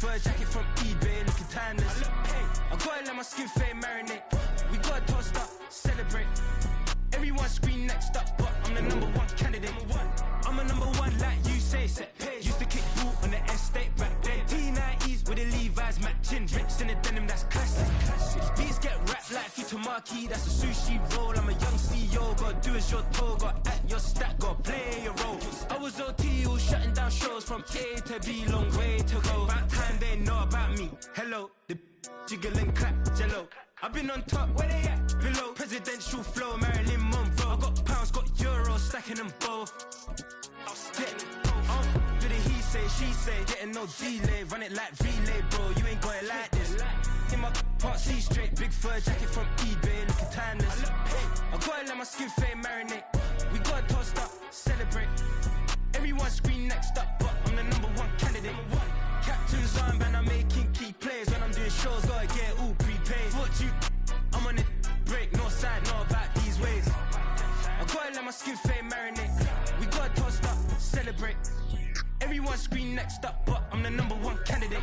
fur jacket from eBay, looking timeless. I gotta let my skin fade marinate. We gotta toast up, celebrate. Everyone scream next up, but I'm the #1 candidate. I'm a #1 like you say. Used to kick boot on the estate back then. T90s with the Levi's matching. Rips in the denim, that's classic. Beats get wrapped like Futamaki, that's a sushi roll. I'm a young CEO, gotta do as you're told. Gotta act your stack, gotta play your role. I was OT, all shutting down shows from A to B, long way to go. About time they know about me. Hello, the jiggle and clap, jello. I've been on top, where they at? Below, presidential flow, Marilyn Monroe. I got pounds, got euros, stacking them both. Do the he say, she say, getting no delay. Run it like relay, bro, you ain't got it like this. In my can't see straight, big fur jacket from eBay, looking timeless. I gotta let my skin fade marinate. We gotta toast up, celebrate. Everyone scream next up, but I'm the #1 candidate. Captain's armband, I'm making key plays. When I'm doing shows, gotta get it all prepaid. What you, I'm on it, break, no side, know about these ways. I gotta let my skin fade marinate. We gotta toast up, celebrate. Everyone scream next up, but I'm the #1 candidate.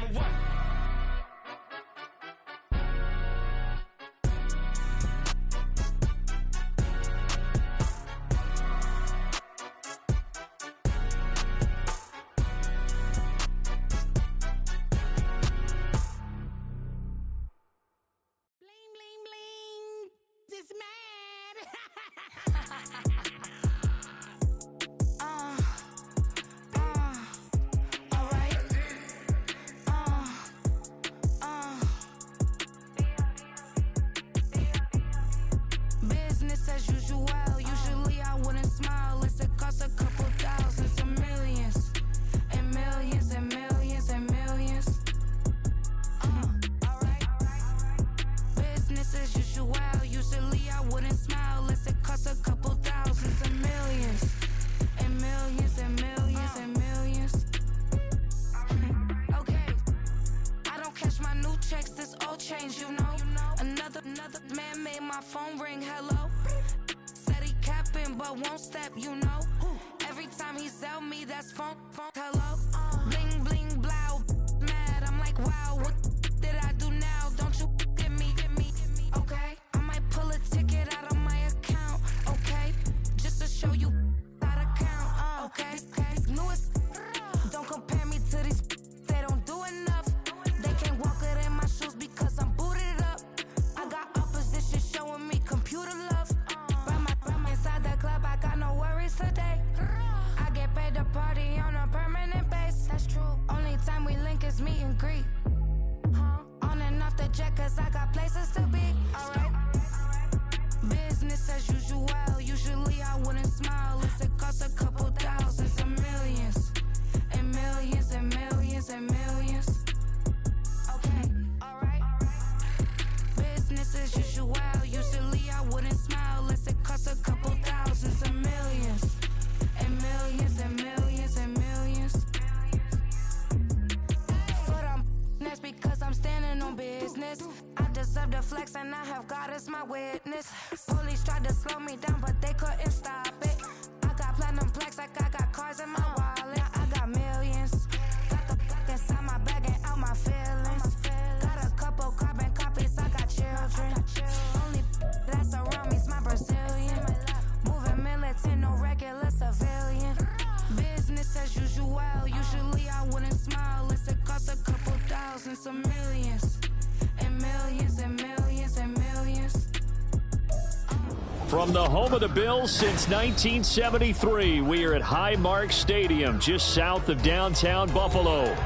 From the home of the Bills since 1973, we are at Highmark Stadium, just south of downtown Buffalo.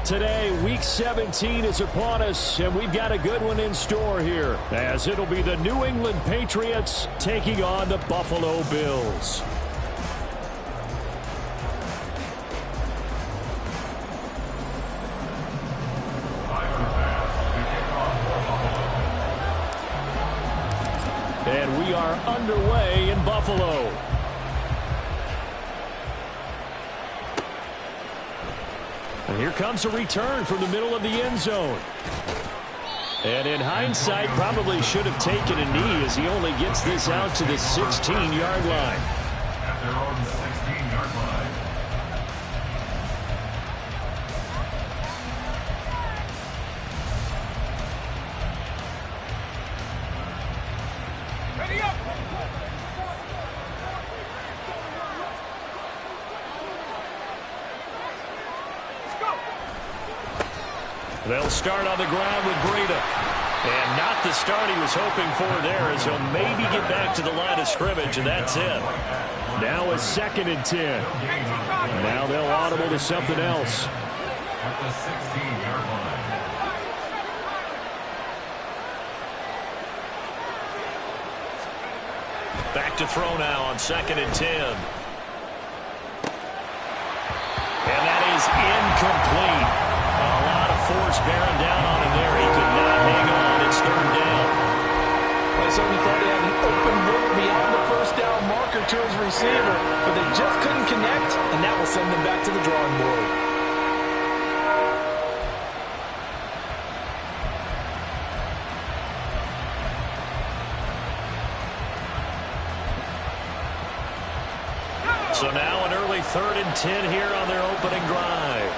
Today, Week 17 is upon us, and we've got a good one in store here, as it'll be the New England Patriots taking on the Buffalo Bills. And we are underway in Buffalo. And here comes a return from the middle of the end zone. And in hindsight, probably should have taken a knee as he only gets this out to the 16-yard line. At their own 16-yard line. They'll start on the ground with Breida. And not the start he was hoping for there, as he'll maybe get back to the line of scrimmage, and that's it. Now a 2nd and 10. Now they'll audible to something else. At the 16-yard line. Back to throw now on 2nd and 10. And that is incomplete. A lot of force bearing down on him there. He could not hang on. It's 3rd down. I certainly thought he had an open look beyond the first down marker to his receiver, but they just couldn't connect, and that will send them back to the drawing board. So now an early 3rd and 10 here on their opening drive.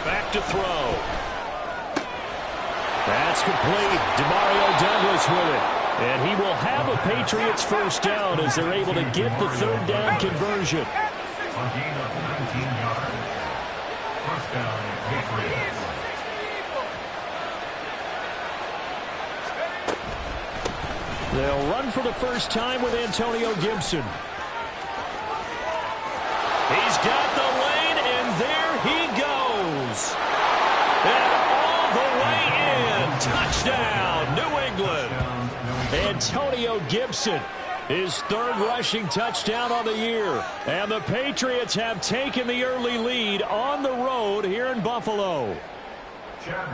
Back to throw. That's complete. Demario Douglas with it. And he will have a Patriots first down as they're able to get the 3rd down conversion. A gain of 19 yards. First down, Patriots. They'll run for the first time with Antonio Gibson. He's got the lane, and there he goes. And all the way in. Touchdown, New England. Antonio Gibson, his 3rd rushing touchdown on the year. And the Patriots have taken the early lead on the road here in Buffalo.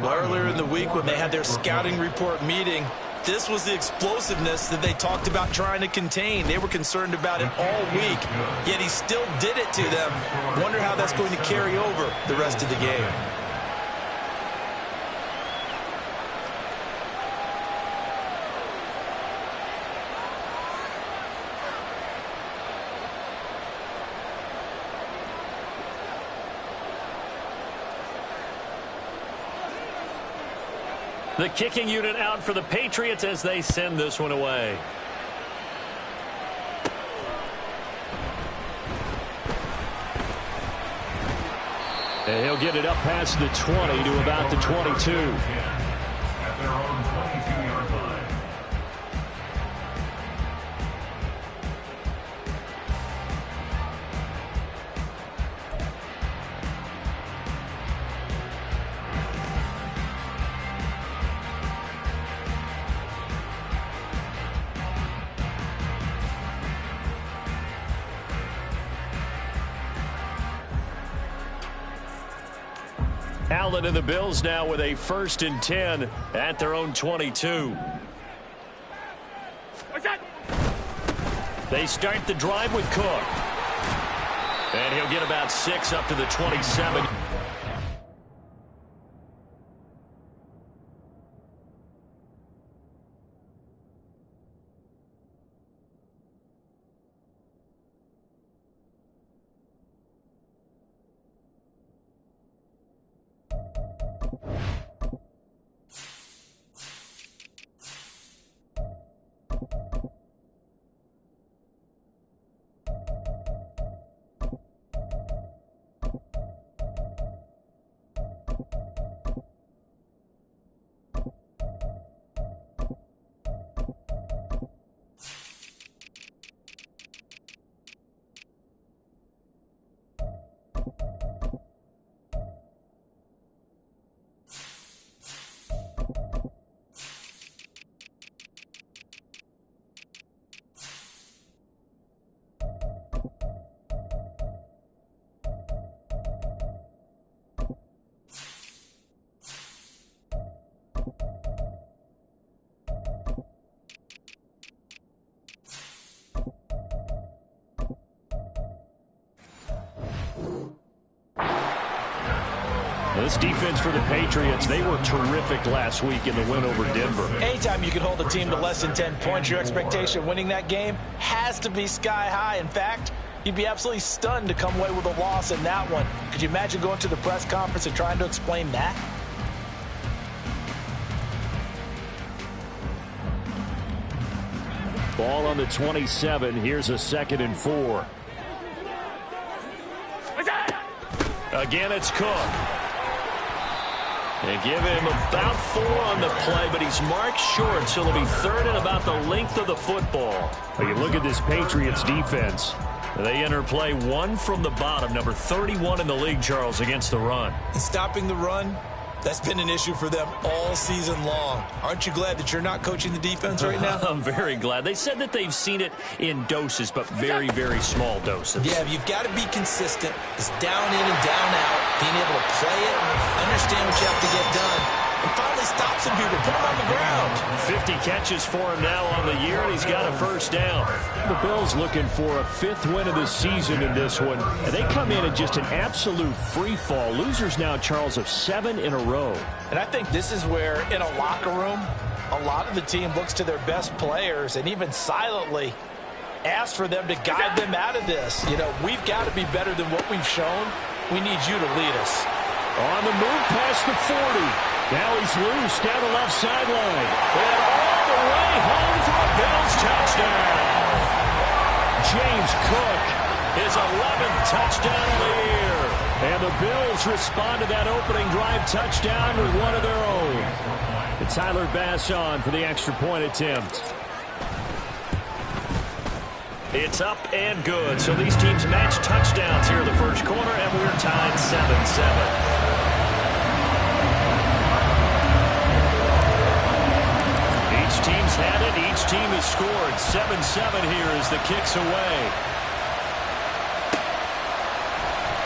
Well, earlier in the week when they had their scouting report meeting, this was the explosiveness that they talked about trying to contain. They were concerned about it all week, yet he still did it to them. Wonder how that's going to carry over the rest of the game. The kicking unit out for the Patriots as they send this one away. And he'll get it up past the 20 to about the 22. At their own 22-yard line. Allen and the Bills now with a 1st and 10 at their own 22. They start the drive with Cook. And he'll get about 6 up to the 27. This defense for the Patriots, they were terrific last week in the win over Denver. Anytime you can hold a team to less than 10 points, your expectation of winning that game has to be sky high. In fact, you'd be absolutely stunned to come away with a loss in that one. Could you imagine going to the press conference and trying to explain that? Ball on the 27. Here's a 2nd and 4. Again, it's Cook. They give him about 4 on the play, but he's marked short, so it'll be 3rd and about the length of the football. You look at this Patriots defense. They enter play 1 from the bottom, number 31 in the league, Charles, against the run. And stopping the run, that's been an issue for them all season long. Aren't you glad that you're not coaching the defense right now? I'm very glad. They said that they've seen it in doses, but very, very small doses. Yeah, you've got to be consistent. It's down in and down out, being able to play it, understand what you have to get done, and finally stop some people, put them on the ground. 50 catches for him now on the year, and he's got a 1st down. The Bills looking for a 5th win of the season in this one, and they come in just an absolute free fall. Losers now, Charles, of 7 in a row. And I think this is where, in a locker room, a lot of the team looks to their best players and even silently asks for them to guide them out of this. You know, we've got to be better than what we've shown. We need you to lead us. On the move past the 40. Now he's loose down the left sideline. And all the way home for a Bills touchdown. James Cook, his 11th touchdown of the year. And the Bills respond to that opening drive touchdown with one of their own. And Tyler Bass on for the extra point attempt. It's up and good. So these teams match touchdowns here in the first quarter, and we're tied 7-7. Each team's had it. Each team has scored. 7-7 here as the kick's away.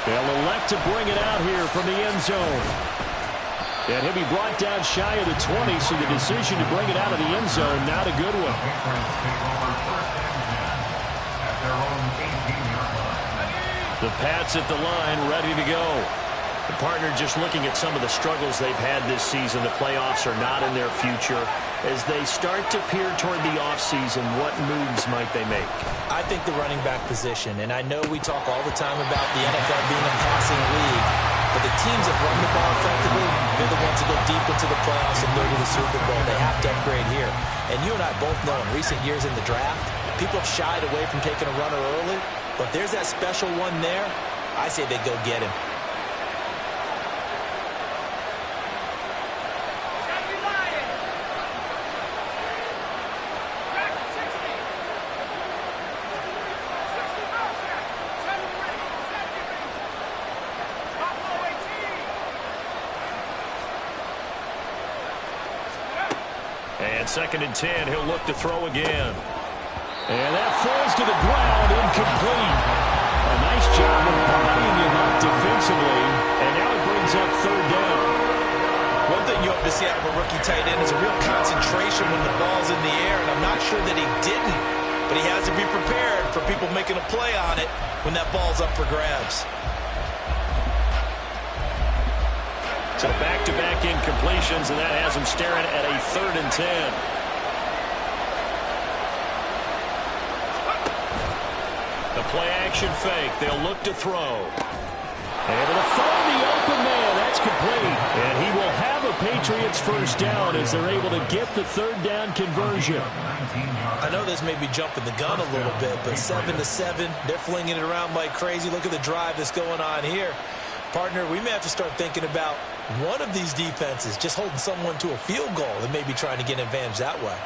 They'll elect to bring it out here from the end zone. And he'll be brought down shy of the 20, so the decision to bring it out of the end zone, not a good one. The Pats at the line, ready to go. The partner just looking at some of the struggles they've had this season. The playoffs are not in their future. As they start to peer toward the offseason, what moves might they make? I think the running back position, and I know we talk all the time about the NFL being a passing league, but the teams that run the ball effectively, they're the ones that go deep into the playoffs and go to the Super Bowl. They have to upgrade here. And you and I both know in recent years in the draft, people have shied away from taking a runner early, but if there's that special one there, I say they go get him. And 2nd and 10, he'll look to throw again. And that falls to the ground, incomplete. A nice job of bodying him up defensively, and now it brings up 3rd down. One thing you hope to see out of a rookie tight end is a real concentration when the ball's in the air, and I'm not sure that he didn't, but he has to be prepared for people making a play on it when that ball's up for grabs. So back-to-back incompletions, and that has him staring at a 3rd and 10. The play-action fake. They'll look to throw. Able to find the open man. That's complete. And he will have a Patriots 1st down as they're able to get the 3rd down conversion. I know this may be jumping the gun a little bit, but 7-7, they're flinging it around like crazy. Look at the drive that's going on here. Partner, we may have to start thinking about one of these defenses just holding someone to a field goal and maybe trying to get an advantage that way.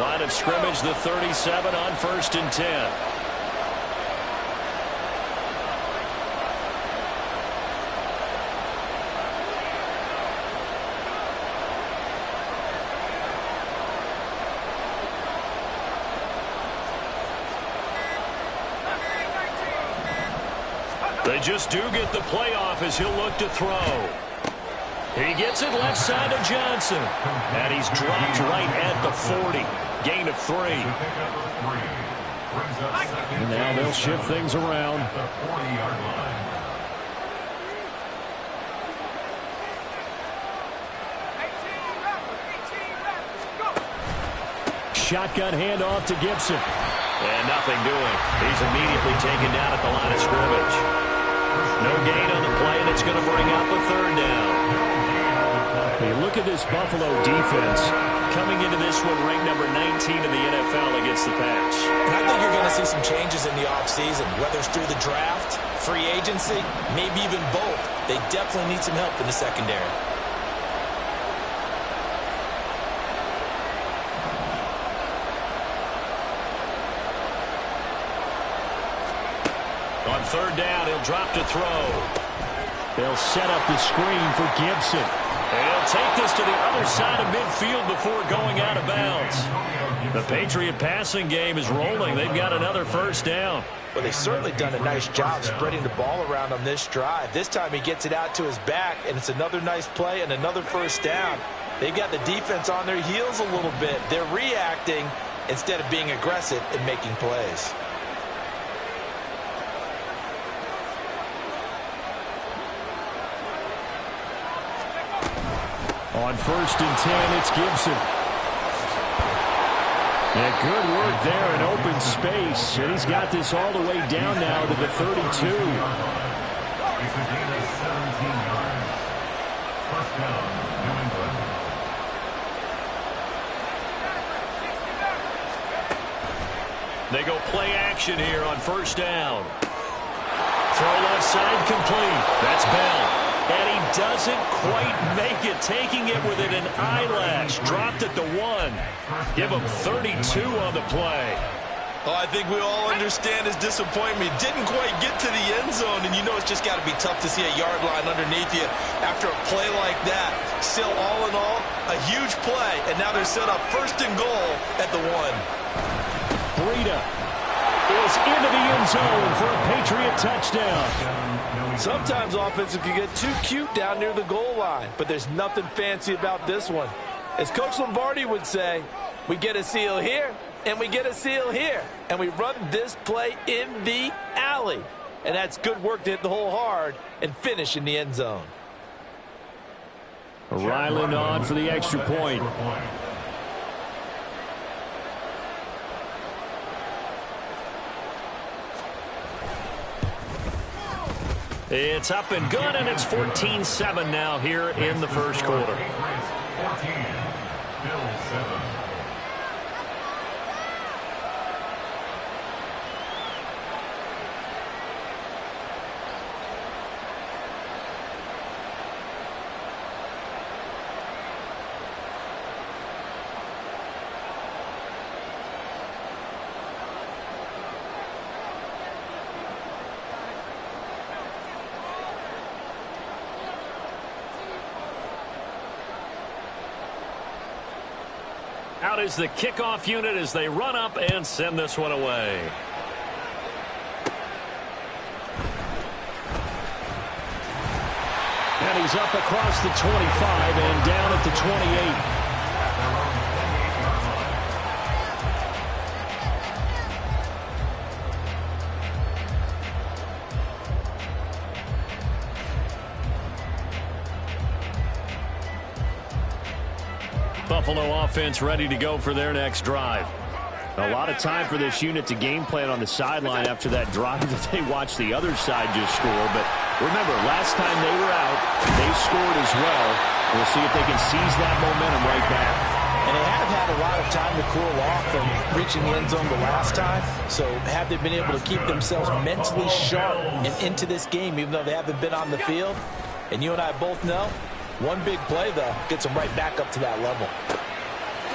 Line of scrimmage, the 37 on 1st and 10. They just do get the playoff as he'll look to throw. He gets it left side of Johnson. And he's dropped right at the 40. Gain of 3. And now they'll shift things around. Shotgun handoff to Gibson. And nothing doing. He's immediately taken down at the line of scrimmage. No gain on the play, and it's going to bring up a 3rd down. You look at this Buffalo defense coming into this one ranked number 19 in the NFL against the pass. And I think you're going to see some changes in the offseason, whether it's through the draft, free agency, maybe even both. They definitely need some help in the secondary. On third down, he'll drop to throw. They'll set up the screen for Gibson. And he'll take this to the other side of midfield before going out of bounds. The Patriot passing game is rolling. They've got another first down. Well, they've certainly done a nice job spreading the ball around on this drive. This time he gets it out to his back, and it's another nice play and another first down. They've got the defense on their heels a little bit. They're reacting instead of being aggressive and making plays. On 1st and 10, it's Gibson. And good work there in open space. And he's got this all the way down now to the 32. It's a gain of 17 yards. First down, New England. They go play action here on 1st down. Throw left side complete. That's Bell. And he doesn't quite make it, taking it within an eyelash. Dropped at the 1. Give him 32 on the play. Oh, I think we all understand his disappointment. Didn't quite get to the end zone, and you know it's just got to be tough to see a yard line underneath you after a play like that. Still, all in all, a huge play, and now they're set up 1st and goal at the 1. Breida is into the end zone for a Patriot touchdown. Sometimes offenses can get too cute down near the goal line, but there's nothing fancy about this one. As Coach Lombardi would say, we get a seal here, and we get a seal here, and we run this play in the alley. And that's good work to hit the hole hard and finish in the end zone. Ryland on for the extra point. It's up and good, and it's 14-7 now here in the first quarter. 14, Bills 7. Out is the kickoff unit as they run up and send this one away. And he's up across the 25 and down at the 28. Buffalo offense ready to go for their next drive. A lot of time for this unit to game plan on the sideline after that drive that they watched the other side just score. But remember, last time they were out, they scored as well. We'll see if they can seize that momentum right back. And they have had a lot of time to cool off from reaching the end zone the last time. So have they been able to keep themselves mentally sharp and into this game, even though they haven't been on the field? And you and I both know, one big play, though, gets them right back up to that level.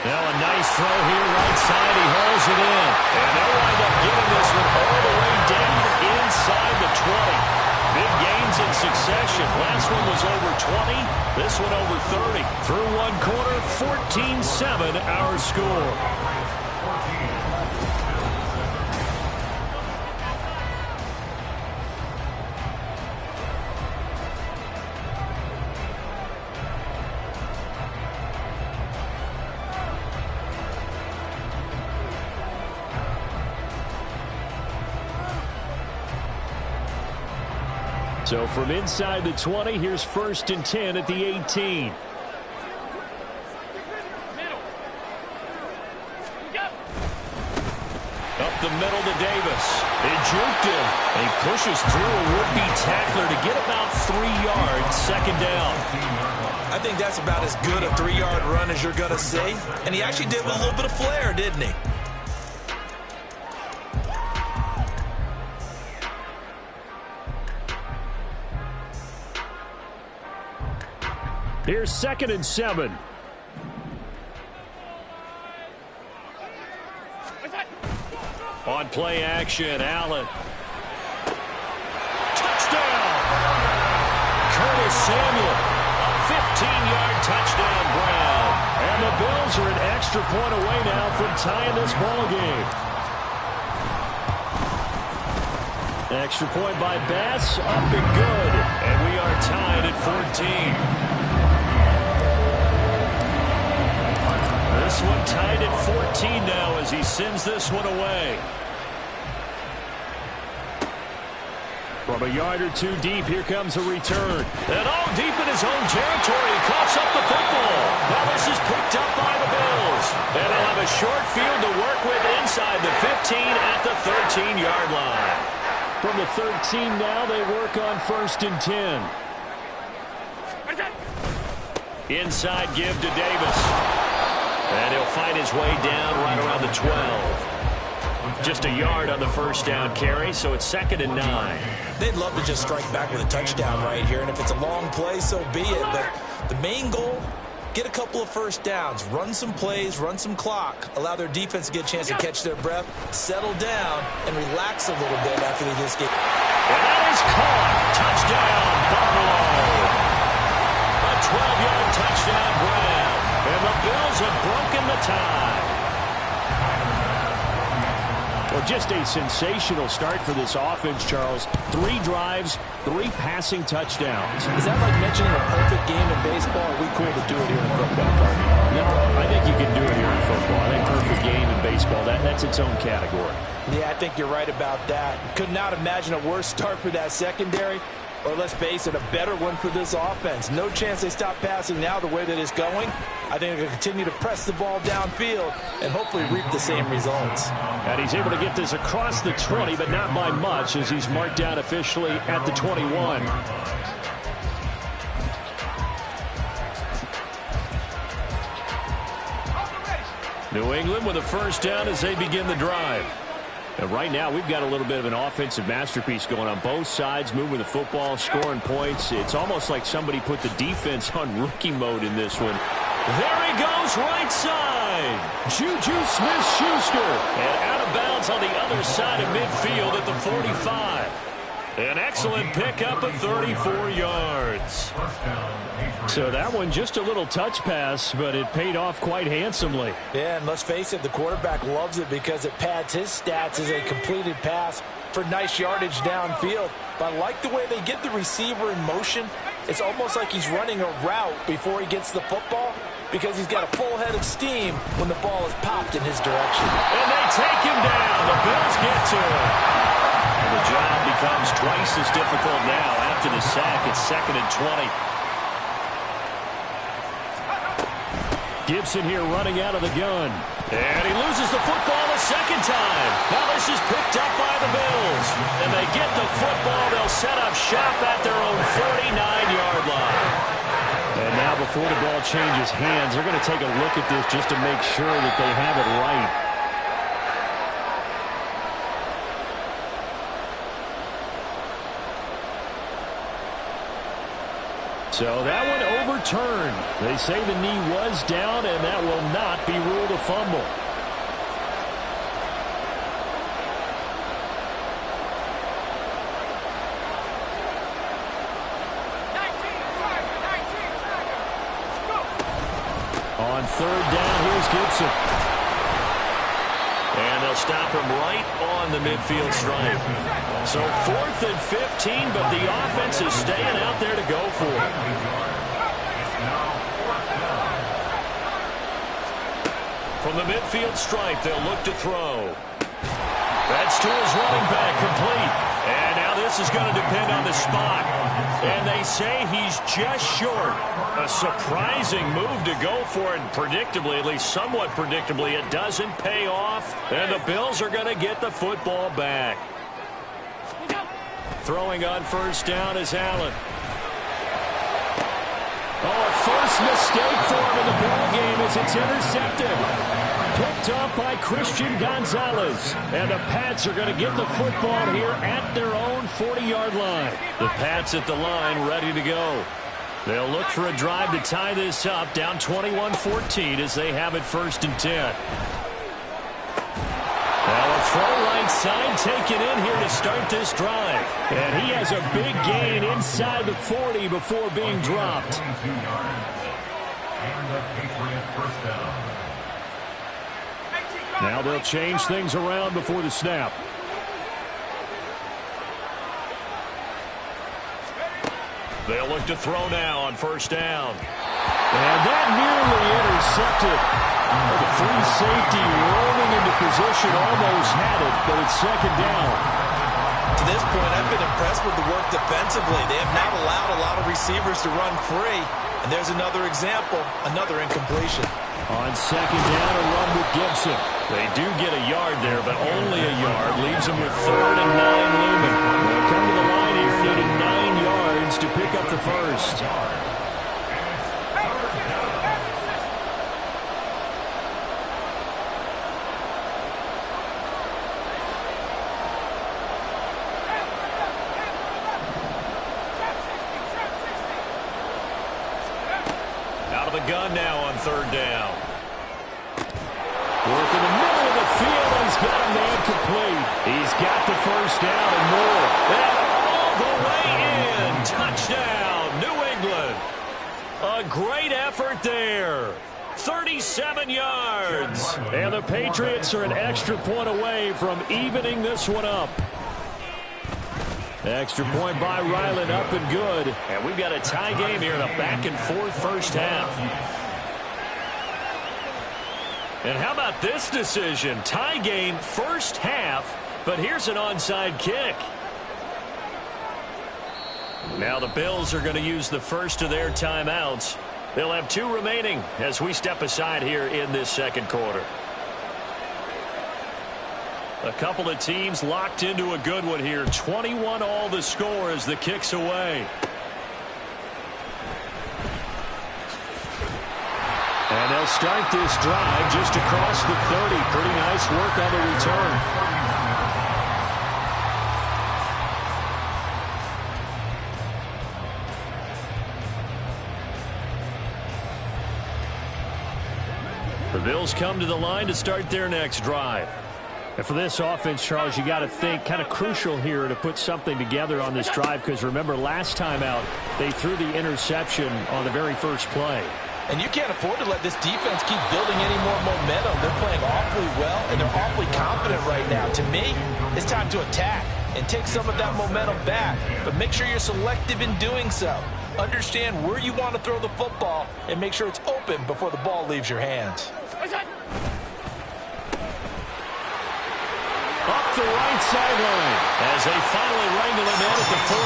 Now a nice throw here, right side. He hauls it in. And they'll wind up getting this one all the way down inside the 20. Big gains in succession. Last one was over 20. This one over 30. Through one quarter, 14-7 our score. So from inside the 20, here's 1st and 10 at the 18. Up the middle to Davis. He juked him. And he pushes through a would-be tackler to get about 3 yards, second down. I think that's about as good a 3-yard run as you're going to see. And he actually did with a little bit of flair, didn't he? Here's 2nd and 7. On play action, Allen. Touchdown! Curtis Samuel, a 15-yard touchdown Brown. And the Bills are an extra point away now from tying this ball game. Extra point by Bass, up and good. And we are tied at 14. This one tied at 14 now as he sends this one away. From a yard or two deep, here comes a return. And all deep in his own territory, he coughs up the football. Now this is picked up by the Bills. And they'll have a short field to work with inside the 15 at the 13-yard line. From the 13 now, they work on 1st and 10. Inside give to Davis. And he'll find his way down right around the 12. Just a yard on the first down carry, so it's 2nd and 9. They'd love to just strike back with a touchdown right here, and if it's a long play, so be it. But the main goal, get a couple of first downs, run some plays, run some clock, allow their defense to get a chance to catch their breath, settle down, and relax a little bit after they just get. And that is caught. Touchdown, Buffalo. A 12-yard touchdown grab. And the Bills have broken the tie. Well, just a sensational start for this offense, Charles. 3 drives, 3 passing touchdowns. Is that like mentioning a perfect game in baseball? Are we cool to do it here in football, Carter? No, I think you can do it here in football. I think perfect game in baseball, that's its own category. Yeah, I think you're right about that. Could not imagine a worse start for that secondary. Or let's face it, a better one for this offense. No chance they stop passing now the way that it's going. I think they'll continue to press the ball downfield and hopefully reap the same results. And he's able to get this across the 20, but not by much as he's marked down officially at the 21. New England with a first down as they begin the drive. And right now, we've got a little bit of an offensive masterpiece going on both sides, moving the football, scoring points. It's almost like somebody put the defense on rookie mode in this one. There he goes, right side. Juju Smith-Schuster. And out of bounds on the other side of midfield at the 45. An excellent pickup of 34 yards. So that one just a little touch pass, but it paid off quite handsomely. Yeah, and let's face it, the quarterback loves it because it pads his stats as a completed pass for nice yardage downfield. But I like the way they get the receiver in motion. It's almost like he's running a route before he gets the football because he's got a full head of steam when the ball is popped in his direction. And they take him down. The Bills get to him. The job becomes twice as difficult now after the sack. It's 2nd and 20. Gibson here running out of the gun. And he loses the football a second time. Now this is picked up by the Bills. And they get the football. They'll set up shop at their own 49-yard line. And now before the ball changes hands, they're going to take a look at this just to make sure that they have it right. So that one overturned. They say the knee was down, and that will not be ruled a fumble. On 3rd down, here's Gibson. And they'll stop him right on the midfield stripe. So 4th and 15, but the offense is staying out there to go for it. From the midfield stripe, they'll look to throw. That's to his running back, complete. And now this is going to depend on the spot. And they say he's just short. A surprising move to go for it. Predictably, at least somewhat predictably, it doesn't pay off. And the Bills are going to get the football back. Throwing on first down is Allen. Oh, a first mistake for him in the ball game as it's intercepted. Picked up by Christian Gonzalez. And the Pats are going to get the football here at their own 40-yard line. The Pats at the line ready to go. They'll look for a drive to tie this up, down 21-14 as they have it 1st and 10. Now a throw right side taken in here to start this drive. And he has a big gain inside the 40 before being dropped. And the Patriots first down. Now they'll change things around before the snap. They'll look to throw now on first down. And that nearly intercepted. The free safety rolling into position, almost had it, but it's 2nd down. To this point, I've been impressed with the work defensively. They have not allowed a lot of receivers to run free. And there's another example, another incompletion. On 2nd down, a run with Gibson. They do get a yard there, but only a yard. Leaves them with 3rd and 9 looming. They'll come to the line here, needing 9 yards to pick up the first. Out of the gun now on 3rd down. Work in the middle of the field. He's got a man complete. He's got the first down and more. And all the way in. Touchdown, New England. A great effort there. 37 yards. And the Patriots are an extra point away from evening this one up. Extra point by Ryland, up and good. And we've got a tie game here in a back-and-forth first half. And how about this decision? Tie game first half, but here's an onside kick. Now the Bills are going to use the first of their timeouts. They'll have 2 remaining as we step aside here in this 2nd quarter. A couple of teams locked into a good one here. 21 all the score as the kick's away. And they'll start this drive just across the 30. Pretty nice work on the return. The Bills come to the line to start their next drive. And for this offense, Charles, you got to think kind of crucial here to put something together on this drive, because remember last time out they threw the interception on the very first play. And you can't afford to let this defense keep building any more momentum. They're playing awfully well, and they're awfully confident right now. To me, it's time to attack and take some of that momentum back. But make sure you're selective in doing so. Understand where you want to throw the football and make sure it's open before the ball leaves your hands. Up the right sideline as they finally wrangle him in at the 48.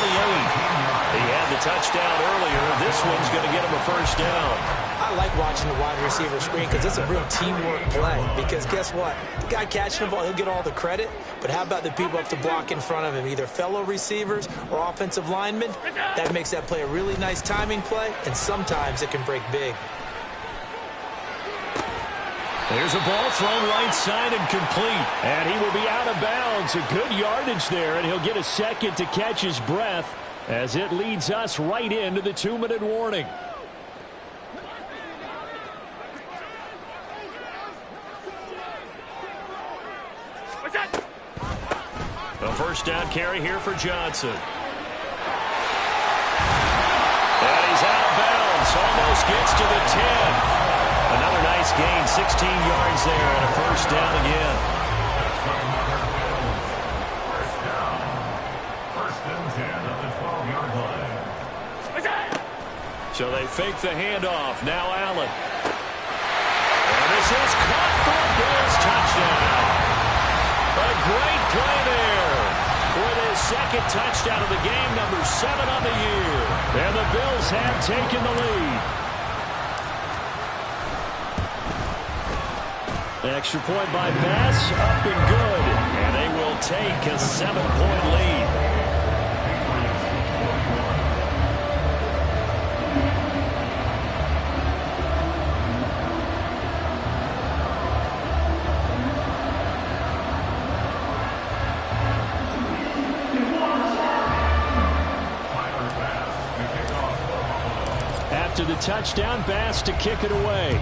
He had the touchdown earlier. This one's going to get him a first down. I like watching the wide receiver screen because it's a real teamwork play. Because guess what? The guy catching the ball, he'll get all the credit. But how about the people up to block in front of him, either fellow receivers or offensive linemen? That makes that play a really nice timing play, and sometimes it can break big. There's a ball thrown right side and complete. And he will be out of bounds. A good yardage there, and he'll get a second to catch his breath as it leads us right into the 2-minute warning. A first down carry here for Johnson. And he's out of bounds. Almost gets to the 10. Another nice gain, 16 yards there, and a first down again. First down. 1st and 10 on the 12-yard line. So they fake the handoff. Now Allen. And this is caught for a Bills touchdown. A great play there for their 2nd touchdown of the game, number 7 on the year. And the Bills have taken the lead. Extra point by Bass, up and good. And they will take a 7-point lead. to the touchdown pass to kick it away.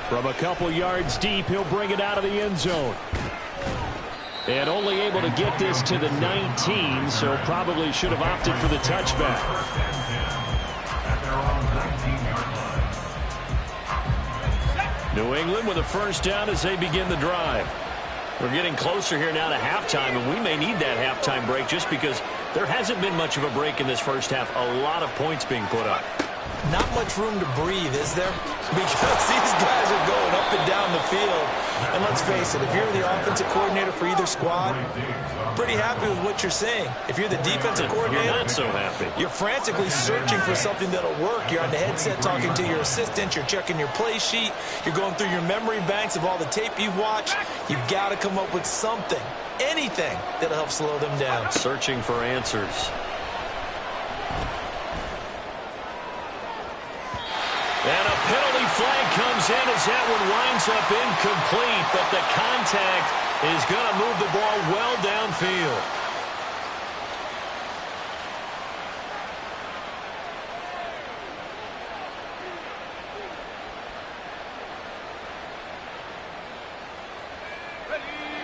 From a couple yards deep, he'll bring it out of the end zone. And only able to get this to the 19, so probably should have opted for the touchback. New England with a first down as they begin the drive. We're getting closer here now to halftime, and we may need that halftime break just because there hasn't been much of a break in this first half. A lot of points being put up. Not much room to breathe, is there? Because these guys are going up and down the field. And let's face it, if you're the offensive coordinator for either squad, pretty happy with what you're seeing. If you're the defensive coordinator, you're not so happy. You're frantically searching for something that'll work. You're on the headset talking to your assistant. You're checking your play sheet. You're going through your memory banks of all the tape you've watched. You've got to come up with something, anything that'll help slow them down. Searching for answers. And a penalty flag comes in as that one winds up incomplete, but the contact is going to move the ball well downfield.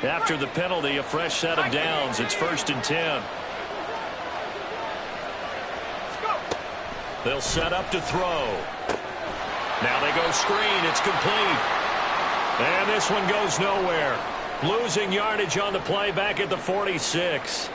After the penalty, a fresh set of downs. It's 1st and 10. They'll set up to throw. Now they go screen. It's complete. And this one goes nowhere. Losing yardage on the play back at the 46.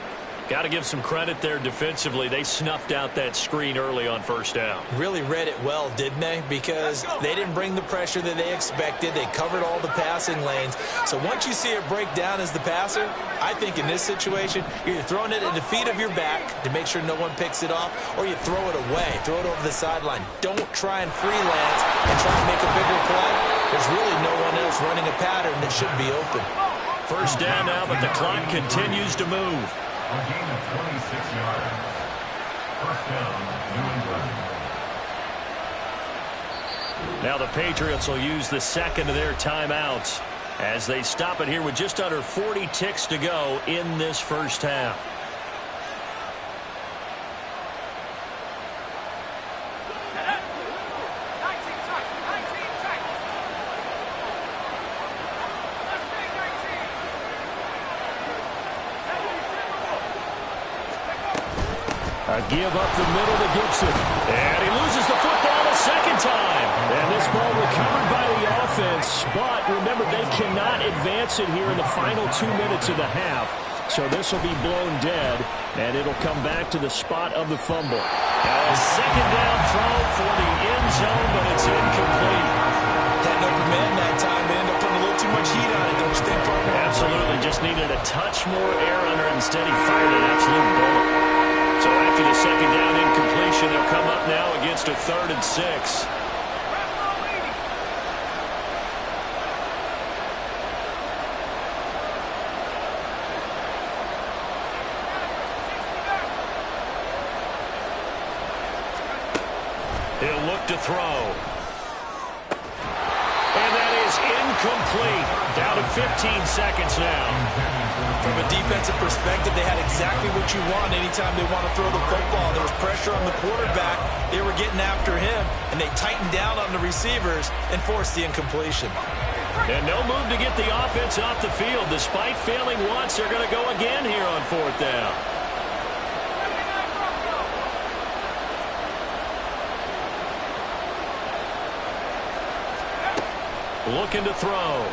Got to give some credit there defensively. They snuffed out that screen early on first down. Really read it well, didn't they? Because they didn't bring the pressure that they expected. They covered all the passing lanes. So once you see it break down as the passer, I think in this situation, you're either throwing it at the feet of your back to make sure no one picks it off, or you throw it away. Throw it over the sideline. Don't try and freelance and try and make a bigger play. There's really no one else running a pattern that should be open. First down now, but the clock continues to move. A gain of 26 yards. First down, New England. Now the Patriots will use the second of their timeouts as they stop it here with just under 40 ticks to go in this first half. A give up the middle to Gibson. And he loses the football a second time. And this ball recovered by the offense. But remember, they cannot advance it here in the final 2 minutes of the half. So this will be blown dead. And it'll come back to the spot of the fumble. Now a second down throw for the end zone, but it's incomplete. Had an open man that time. They ended up putting a little too much heat on it, don't you think, partner? Absolutely. Just needed a touch more air under it. Instead, he fired an absolute bullet. So after the second down incompletion, they'll come up now against a 3rd and 6. He'll look to throw. And that is incomplete. Down to 15 seconds now. From a defensive perspective, they had exactly what you want anytime they want to throw the football. There was pressure on the quarterback. They were getting after him, and they tightened down on the receivers and forced the incompletion. And no move to get the offense off the field. Despite failing once, they're going to go again here on 4th down. Looking to throw.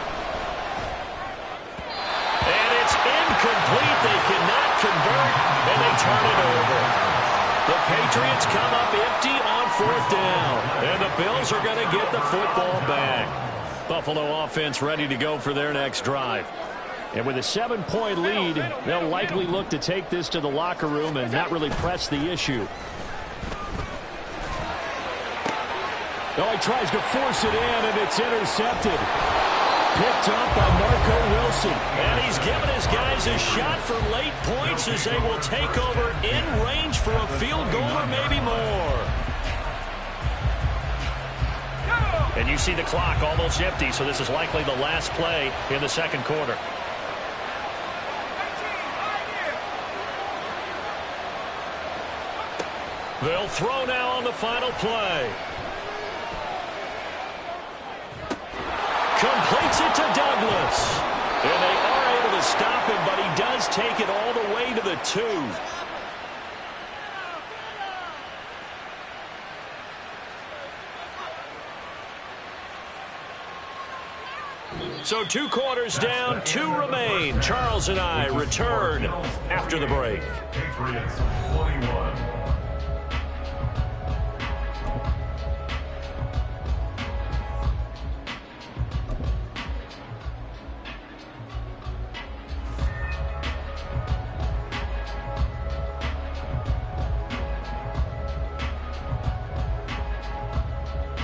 And it's incomplete. They cannot convert, and they turn it over. The Patriots come up empty on 4th down, and the Bills are going to get the football back. Buffalo offense ready to go for their next drive. And with a 7-point lead, they'll likely look to take this to the locker room and not really press the issue. Oh, he tries to force it in, and it's intercepted. Picked up by Marco Wilson. And he's given his guys a shot for late points as they will take over in range for a field goal or maybe more. And you see the clock almost empty, so this is likely the last play in the second quarter. They'll throw now on the final play. Completes it to Douglas. And they are able to stop him, but he does take it all the way to the 2. So 2 quarters down, 2 remain. Charles and I return after the break. Patriots 21.